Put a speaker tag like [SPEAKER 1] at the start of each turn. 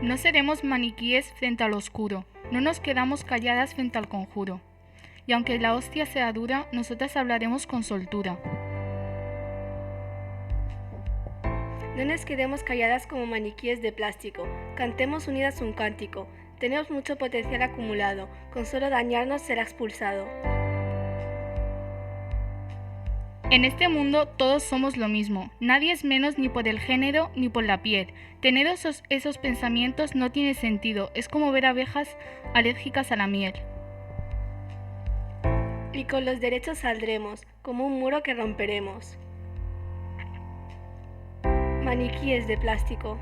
[SPEAKER 1] No seremos maniquíes frente al oscuro, no nos quedamos calladas frente al conjuro. Y aunque la hostia sea dura, nosotras hablaremos con soltura.
[SPEAKER 2] No nos quedemos calladas como maniquíes de plástico, cantemos unidas un cántico. Tenemos mucho potencial acumulado, con solo dañarnos será expulsado.
[SPEAKER 1] En este mundo todos somos lo mismo, nadie es menos ni por el género ni por la piel. Tener esos pensamientos no tiene sentido, es como ver abejas alérgicas a la miel.
[SPEAKER 2] Y con los derechos saldremos, como un muro que romperemos. Maniquíes de plástico.